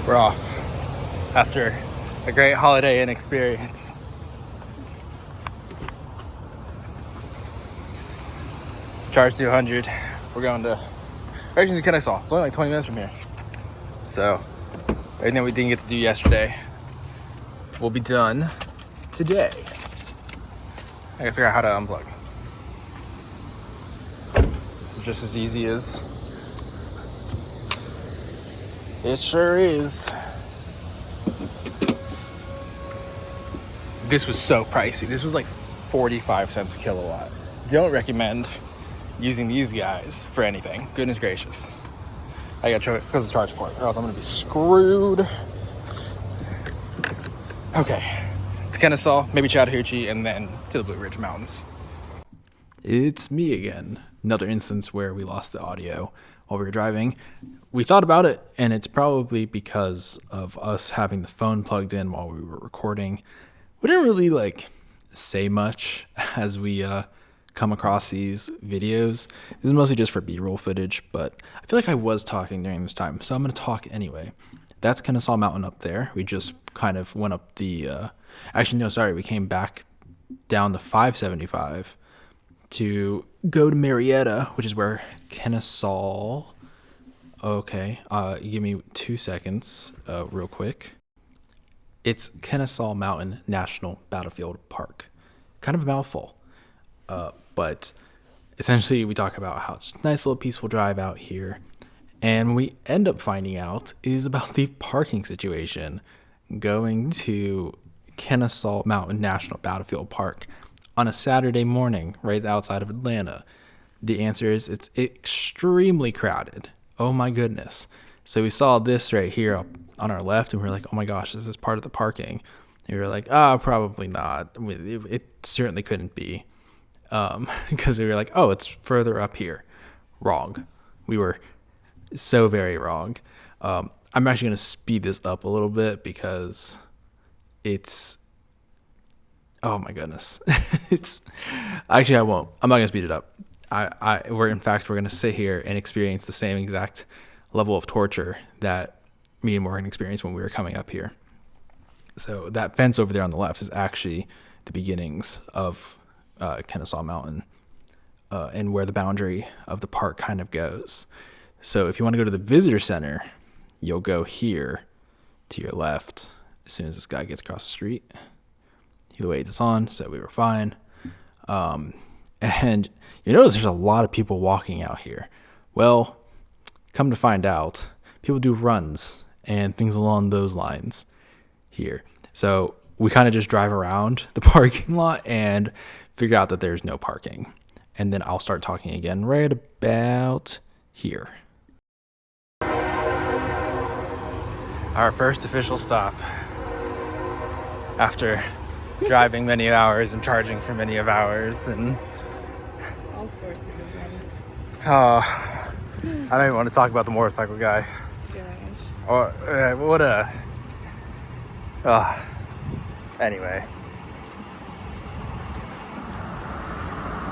We're off after a great Holiday Inn experience. Charge 200. We're going to Kennesaw. It's only like 20 minutes from here. So everything that we didn't get to do yesterday will be done today. I gotta figure out how to unplug. This is just as easy as it sure is. This was so pricey. This was like 45 cents a kilowatt. Don't recommend using these guys for anything. Goodness gracious. I gotta close the charge port or else I'm gonna be screwed. Okay, to Kennesaw, maybe Chattahoochee, and then to the Blue Ridge Mountains. It's me again. Another instance where we lost the audio while we were driving. We thought about it, and it's probably because of us having the phone plugged in while we were recording. We didn't really say much as we come across these videos. This is mostly just for B-roll footage, but I feel like I was talking during this time, so I'm going to talk anyway. That's Kennesaw Mountain up there. We just kind of went up the... we came back down the 575 to go to Marietta, which is where Kennesaw... Okay, give me 2 seconds real quick. It's Kennesaw Mountain National Battlefield Park. Kind of a mouthful. But essentially we talk about how it's a nice little peaceful drive out here. And we end up finding out is about the parking situation going to Kennesaw Mountain National Battlefield Park on a Saturday morning right outside of Atlanta. The answer is it's extremely crowded. Oh my goodness. So we saw this right here up on our left and we were like, oh my gosh, is this part of the parking? And we were like, probably not. It certainly couldn't be. Because we were like, oh, it's further up here. Wrong. We were so very wrong. I'm actually going to speed this up a little bit because it's, oh my goodness. Actually, I won't. I'm not going to speed it up. We're going to sit here and experience the same exact level of torture that me and Morgan experienced when we were coming up here. So that fence over there on the left is actually the beginnings of Kennesaw Mountain and where the boundary of the park kind of goes. So if you want to go to the visitor center, you'll go here to your left as soon as this guy gets across the street. He waited this on, so we were fine. And you notice there's a lot of people walking out here. Well, come to find out, people do runs and things along those lines here. So we kind of just drive around the parking lot and figure out that there's no parking. And then I'll start talking again right about here. Our first official stop after driving many hours and charging for many of hours and all sorts of events. I don't even want to talk about the motorcycle guy. Gosh. Or anyway.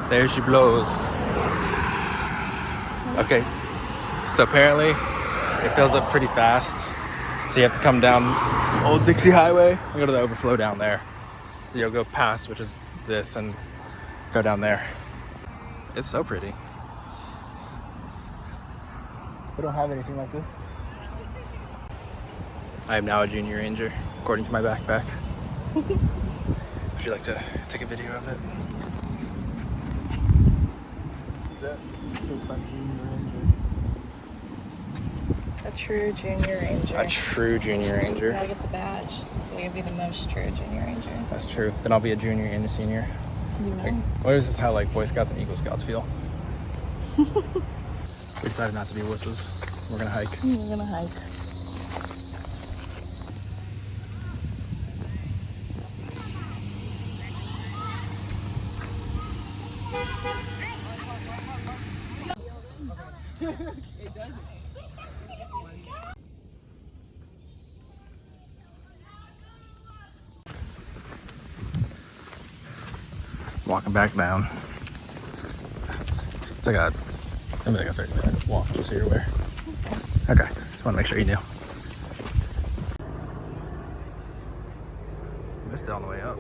There she blows. Okay, so apparently it fills up pretty fast. So you have to come down Old Dixie Highway and go to the overflow down there. So you'll go past, which is this, and go down there. It's so pretty. We don't have anything like this. I am now a junior ranger, according to my backpack. Would you like to take a video of it? Is that junior ranger? A true junior ranger. A true junior ranger. You gotta get the badge, so you'll be the most true junior ranger. That's true. Then I'll be a junior and a senior. You know. What is this how Boy Scouts and Eagle Scouts feel? We decided not to be wusses. We're gonna hike. We're gonna hike. It doesn't. Walking back down. It's like maybe like a 30-minute walk, just so you're aware. Okay, just want to make sure you knew. missed it on the way up.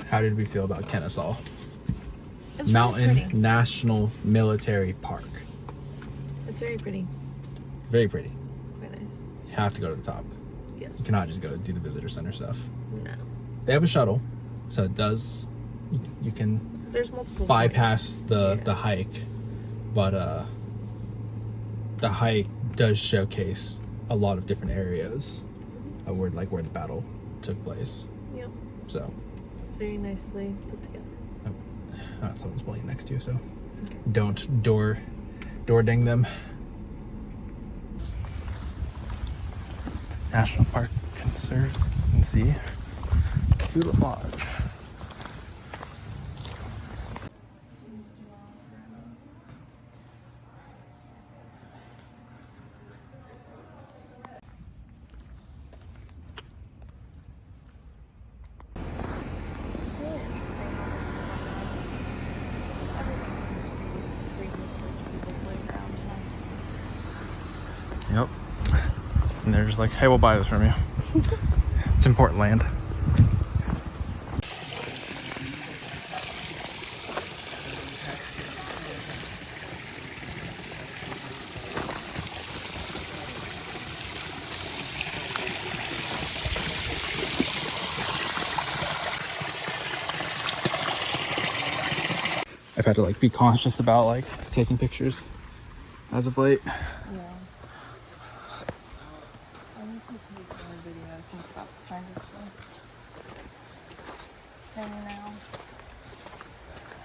How did we feel about Kennesaw? It's Mountain really pretty. National Military Park. It's very pretty. Very pretty. It's quite nice. You have to go to the top. Yes. You cannot just go do the visitor center stuff. No. They have a shuttle, so it does. You can There's multiple bypass points. the hike, but the hike does showcase a lot of different areas of where the battle took place. Yep. So Very nicely put together. someone's pulling next to you, so don't door ding them. National Park Conservancy, Tulip Lodge. Really interesting how this was like everything seems to be prehistoric to the playground. Yep. And they're just like, hey, we'll buy this from you. It's important land. I've had to like be conscious about like taking pictures as of late. Yeah. I need to take more video since that's kind of the thing now.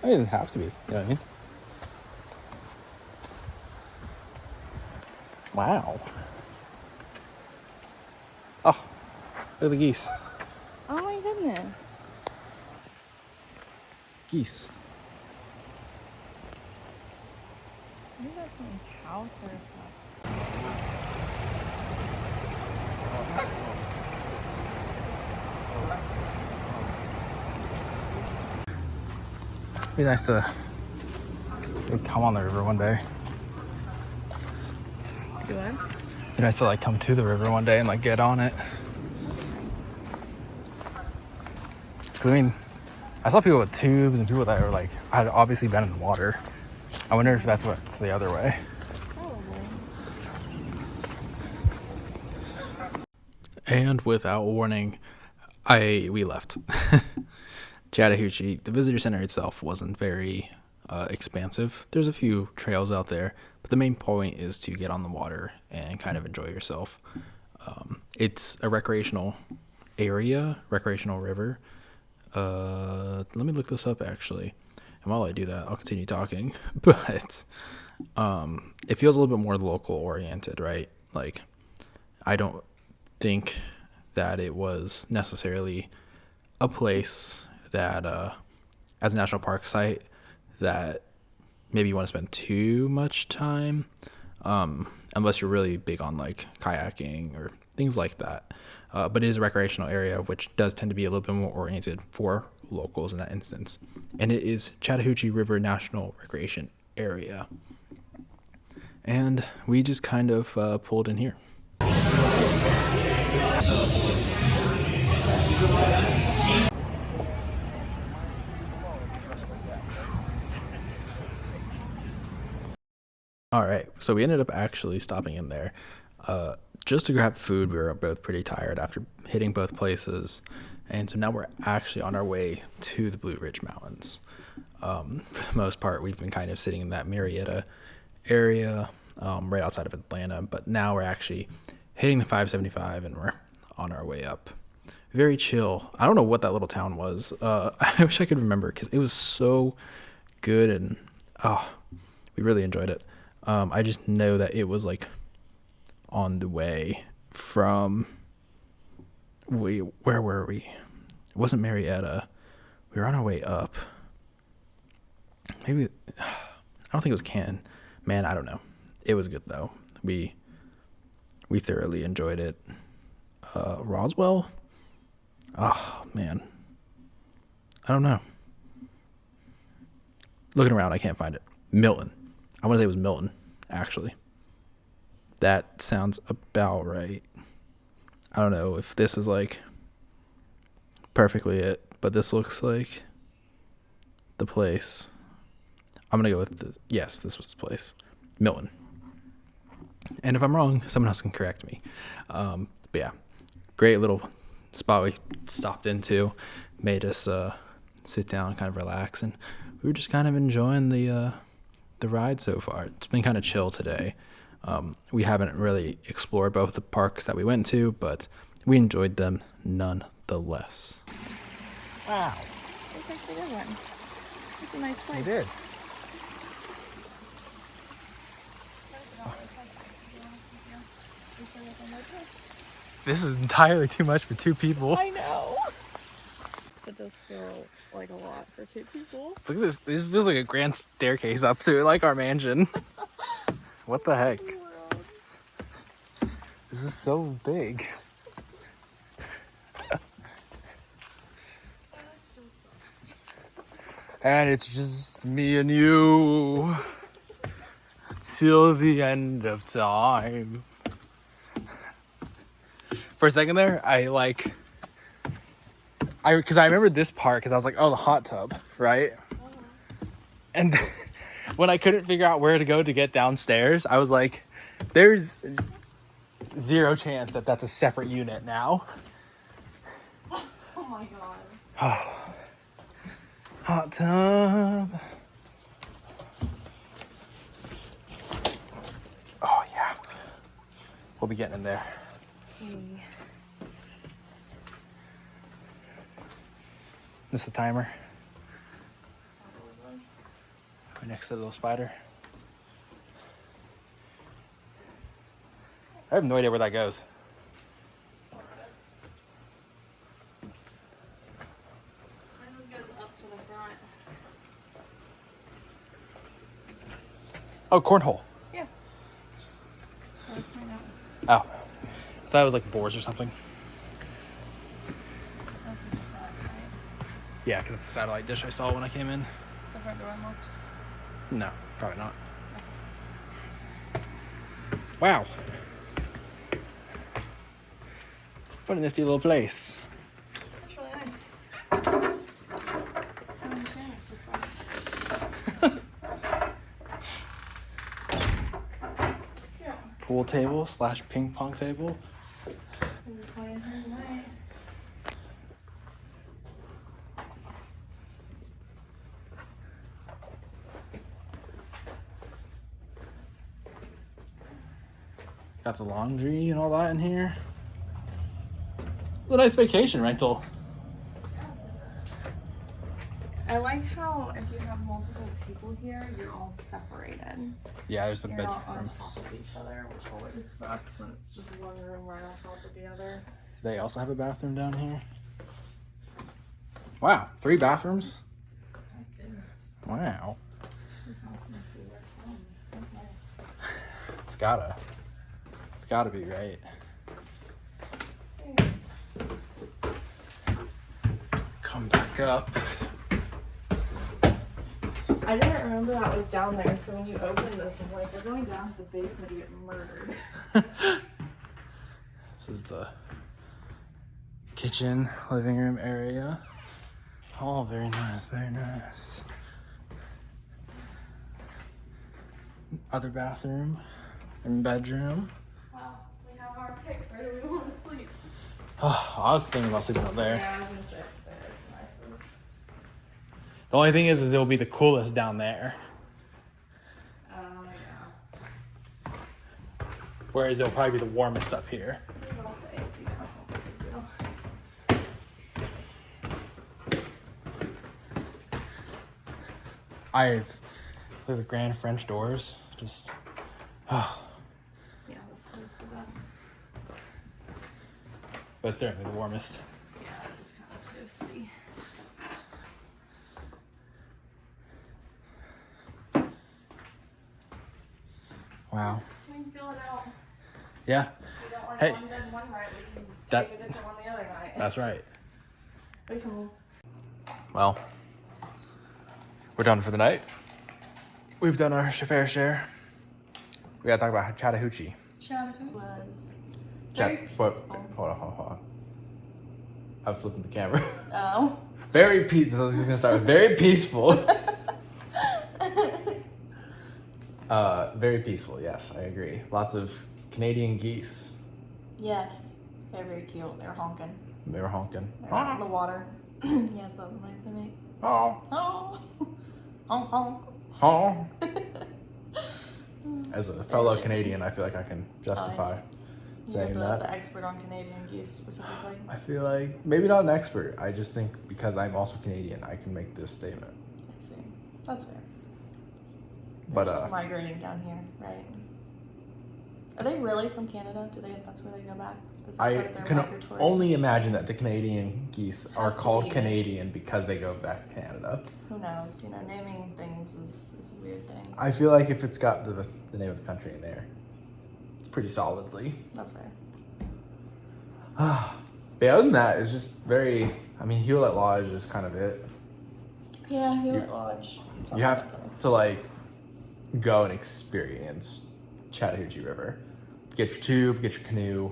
I mean, it doesn't have to be. You know what I mean? Wow. Oh, look at the geese. Oh my goodness. Geese. I think that's someone's house or something. It'd be nice to come on the river one day. Do I? It'd be nice to like come to the river one day and like get on it. Cause I mean, I saw people with tubes and people that were like, had obviously been in the water. I wonder if that's what's the other way. Probably. And without warning, we left. Chattahoochee, the visitor center itself wasn't very expansive. There's a few trails out there, but the main point is to get on the water and kind of enjoy yourself. It's a recreational area, recreational river. Let me look this up actually. And while I do that, I'll continue talking. But it feels a little bit more local oriented, right? Like, I don't think that it was necessarily a place that, as a national park site, that maybe you want to spend too much time, unless you're really big on like kayaking or things like that. But it is a recreational area, which does tend to be a little bit more oriented for locals in that instance. And it is Chattahoochee River National Recreation Area. And we just kind of pulled in here. All right, so we ended up actually stopping in there just to grab food. We were both pretty tired after hitting both places, and so now we're actually on our way to the Blue Ridge Mountains. For the most part, we've been kind of sitting in that Marietta area, right outside of Atlanta, but now we're actually hitting the 575 and we're on our way up. Very chill. I don't know what that little town was. I wish I could remember because it was so good and we really enjoyed it. I just know that it was like on the way from where were we? It wasn't Marietta. We were on our way up. Maybe I don't think it was Canton. Man, I don't know. It was good though. We thoroughly enjoyed it. Roswell? Oh man. I don't know. Looking around, I can't find it. Milton. I want to say it was Milton, actually. That sounds about right. I don't know if this is like perfectly it, but this looks like the place. I'm gonna go with yes, this was the place, Milton. And if I'm wrong, someone else can correct me. But yeah, great little spot we stopped into, made us sit down, kind of relax, and we were just kind of enjoying the ride so far. It's been kind of chill today. We haven't really explored both the parks that we went to, but we enjoyed them nonetheless. Wow. It's actually a good one. It's a nice place. We did. This is entirely too much for 2 people. I know. It does feel like a lot for 2 people. Look at this. This feels like a grand staircase up to like our mansion. What the heck? This is so big. And it's just me and you till the end of time. For a second there, because I remembered this part because I was like, oh, the hot tub, right? And when I couldn't figure out where to go to get downstairs, I was like, there's 0 chance that that's a separate unit now. Oh my god. Oh. Hot tub. Oh, yeah. We'll be getting in there. This is the timer. Right next to the little spider. I have no idea where that goes. Mine goes up to the front. Oh, cornhole. Yeah. Let's find out. Oh. I thought it was like boars or something. This is the front, right? Yeah, because it's the satellite dish I saw when I came in. The front door unlocked. No, probably not. Wow. What a nifty little place. That's really nice. I don't understand. It's just nice. Yeah. Pool table / ping pong table. We'll be playing here tonight. Got the laundry and all that in here. What a nice vacation rental. I like how if you have multiple people here, you're all separated. Yeah, there's a You're bedroom. not on top of each other, which always sucks when it's just one room right on top of the other. They also have a bathroom down here. Wow, 3 bathrooms? My goodness. Wow. This house must be worth fun. That's nice. It's gotta be, right? Come back up. I didn't remember that was down there, so when you open this, I'm like, we're going down to the basement to get murdered. This is the kitchen, living room area. Oh, very nice, very nice. Other bathroom and bedroom. Well, we have our pick. Where do we want to sleep? Oh, I was thinking about sleeping up there. Yeah, I was gonna say there is nice. The only thing is it'll be the coolest down there. Oh yeah. Whereas it'll probably be the warmest up here. We got the AC now. No big deal. Look at the grand French doors. Just, oh. Yeah, this was the best. But certainly the warmest. Yeah, it is kind of toasty. Wow. We can feel it out. Yeah, If we don't like Hey. one bed one night, we can That- take it into one the other night. that's right. We can. Well, we're done for the night. We've done our fair share. We gotta talk about Chattahoochee. Chattahoochee was very What? peaceful. Hold on. I'm flipping the camera. Oh. Very peaceful. I was just gonna start with very peaceful. Very peaceful. Yes, I agree. Lots of Canadian geese. Yes. They're very cute. They're honking. They were honking. They're out in the water. Yes, that's the noise they make. Oh. Oh. Honk honk. Oh. As a fellow really Canadian, I feel like I can justify saying You're that. the expert on Canadian geese specifically. I feel like maybe not an expert. I just think because I'm also Canadian, I can make this statement. I see. That's fair. But They're just migrating down here, right? Are they really from Canada? That's where they go back? Is that part I of their can migratory? only imagine that the Canadian geese are Has to called be. Canadian because they go back to Canada. Who knows? You know, naming things is a weird thing. I feel like if it's got the name of the country in there, it's pretty solidly. That's fair. But yeah, other than that, it's just very. I mean, Hewlett Lodge is kind of it. Yeah, Hewlett Lodge. You have to like go and experience Chattahoochee River. Get your tube, get your canoe,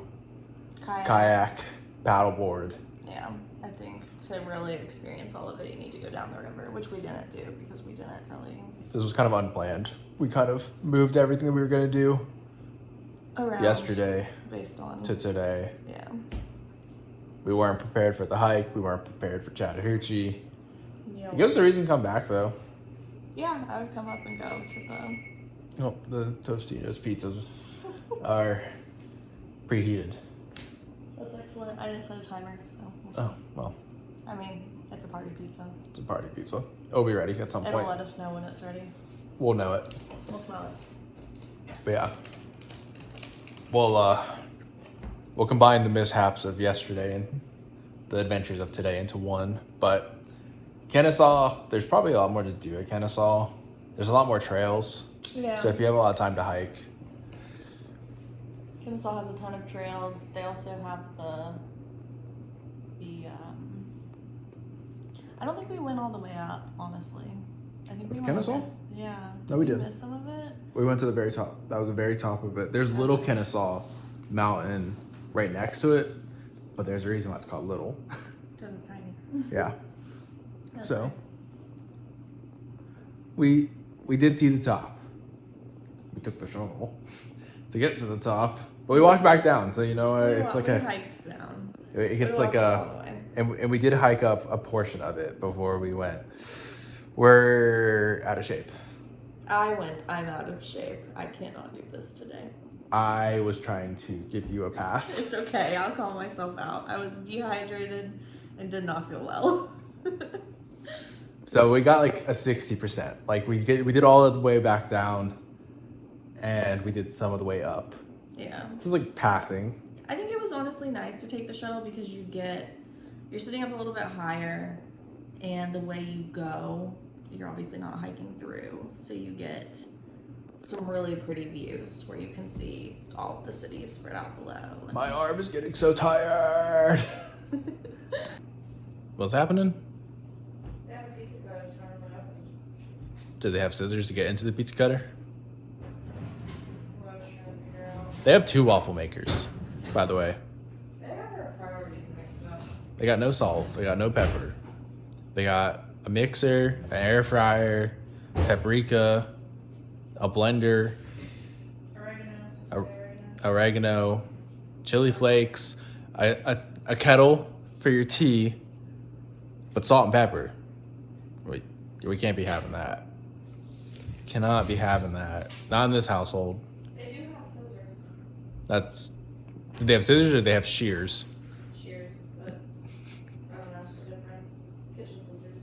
kayak, paddleboard. Yeah, I think to really experience all of it, you need to go down the river, which we didn't do because we didn't really. This was kind of unplanned. We kind of moved everything that we were going to do Around yesterday based on to today. Yeah. We weren't prepared for the hike. We weren't prepared for Chattahoochee. Yeah. It gives us a reason to come back, though. Yeah, I would come up and go to the. Oh, the Tostino's pizzas are preheated. That's excellent. I didn't set a timer, so. Oh, well, I mean, it's a party pizza. it's a party pizza. It'll be ready at some It'll point. let us know when it's ready. We'll know it. We'll smell it. But yeah. We'll combine the mishaps of yesterday and the adventures of today into one. But Kennesaw, there's probably a lot more to do at Kennesaw. There's a lot more trails. Yeah. So if you have a lot of time to hike. Kennesaw has a ton of trails. They also have the I don't think we went all the way up, honestly. I think we With might have Kennesaw? missed- Yeah. No, we did. Miss some of it. We went to the very top. That was the very top of it. There's Little Kennesaw Mountain right next to it. But there's a reason why it's called Little. Because it's tiny. Yeah. That's So right. we did see the top. We took the shuttle to get to the top, but we walked back down. So you know, it's like we a hiked down. it gets We like walked a all the way. and we did hike up a portion of it before we went. We're out of shape. I'm out of shape. I cannot do this today. I was trying to give you a pass. It's okay. I'll call myself out. I was dehydrated and did not feel well. So we got like a 60%. Like we did all of the way back down, and we did some of the way up. Yeah. This is like passing. I think it was honestly nice to take the shuttle because you're sitting up a little bit higher, and the way you go, you're obviously not hiking through, so you get some really pretty views where you can see all of the cities spread out below. My arm is getting so tired. What's happening? They have a pizza cutter starting to open. Did they have scissors to get into the pizza cutter? What I was trying to figure out. They have 2 waffle makers, by the way. They have their priorities mixed up. They got no salt. They got no pepper. They got a mixer, an air fryer, paprika, a blender, oregano, chili flakes, a kettle for your tea, but salt and pepper. We can't be having that. Cannot be having that. Not in this household. They do have scissors. Do they have scissors or do they have shears? Shears, but I don't know the difference. Kitchen scissors.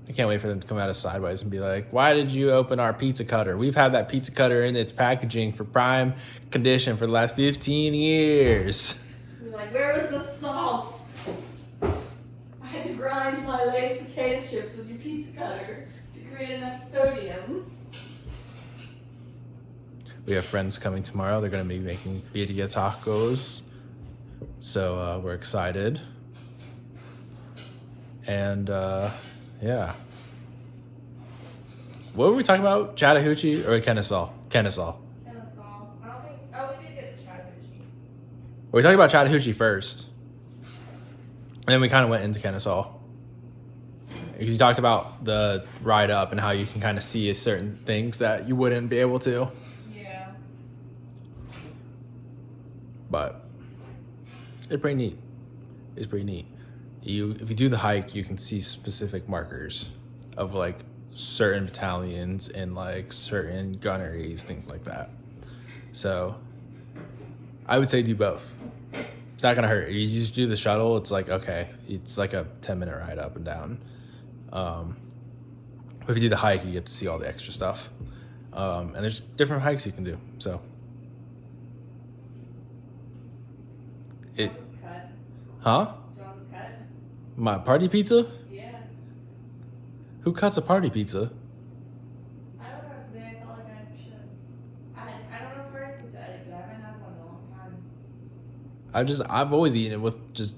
I can't wait for them to come at us sideways and be like, why did you open our pizza cutter? We've had that pizza cutter in its packaging for prime condition for the last 15 years. You're like, where was the salt? I had to grind my Lay's potato chips with your pizza cutter to create enough sodium. We have friends coming tomorrow. They're going to be making birria tacos. So we're excited. And yeah. What were we talking about? Chattahoochee or Kennesaw? Kennesaw. I don't think. Oh, we did get to Chattahoochee. We talking about Chattahoochee first. then we kind of went into Kennesaw. Because you talked about the ride up and how you can kind of see certain things that you wouldn't be able to. Yeah. But it's pretty neat. It's pretty neat. If you do the hike, you can see specific markers of like certain battalions and like certain gunneries, things like that. So I would say do both. It's not gonna hurt. You just do the shuttle. It's like, okay, it's like a 10-minute ride up and down. But if you do the hike, you get to see all the extra stuff. And there's different hikes you can do. So John's cut. Huh? John's cut. My party pizza? Yeah. Who cuts a party pizza? I don't know. Today I felt like I should. I don't know if party pizza etiquette. I haven't had one in a long time. I've always eaten it with just,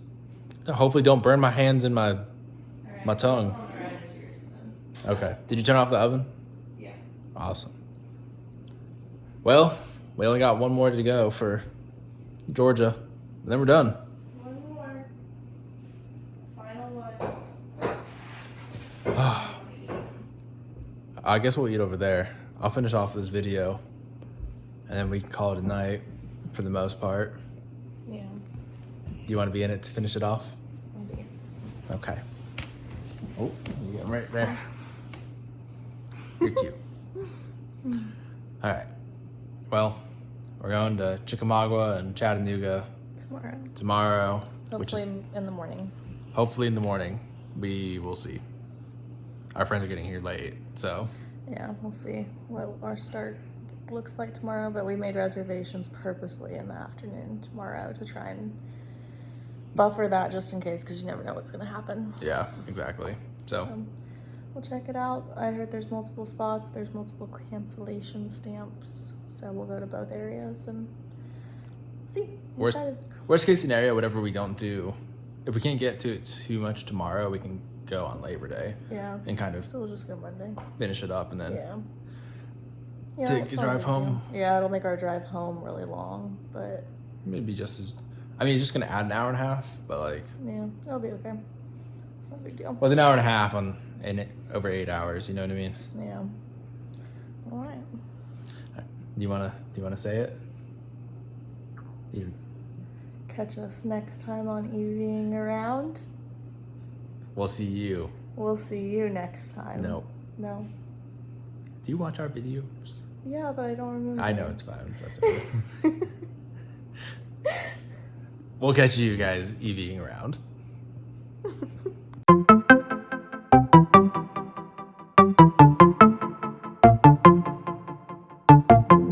hopefully don't burn my hands and my Alright, my tongue. I'll ride it to yours then. Okay. Did you turn off the oven? Yeah. Awesome. Well, we only got one more to go for Georgia, and then we're done. One more. Final one. I guess we'll eat over there. I'll finish off this video, and then we can call it a night for the most part. Yeah. Do you want to be in it to finish it off? Okay. Oh, you get 'em right there. You're cute. All right. Well, we're going to Chickamauga and Chattanooga tomorrow. Hopefully in the morning. Hopefully in the morning. We will see. Our friends are getting here late, so. Yeah, we'll see what our start looks like tomorrow, but we made reservations purposely in the afternoon tomorrow to try and buffer that just in case, because you never know what's going to happen. Yeah, exactly. So we'll check it out. I heard there's multiple spots, there's multiple cancellation stamps, so we'll go to both areas and see. I'm excited. Worst case scenario, whatever we don't do, if we can't get to it too much tomorrow, we can go on Labor Day. Yeah. And kind of so we'll just go Monday. Finish it up and then take the drive home. Yeah, it'll make our drive home really long, but maybe just as, I mean, it's just gonna add an hour and a half, but like, yeah, it'll be okay. It's not a big deal. Well, it's an hour and a half over 8 hours. You know what I mean? Yeah. All right. Do you wanna say it? Catch us next time on EVing Around. We'll see you. We'll see you next time. No. No. Do you watch our videos? Yeah, but I don't remember. I know, it's fine. That's okay. We'll catch you guys EVing around.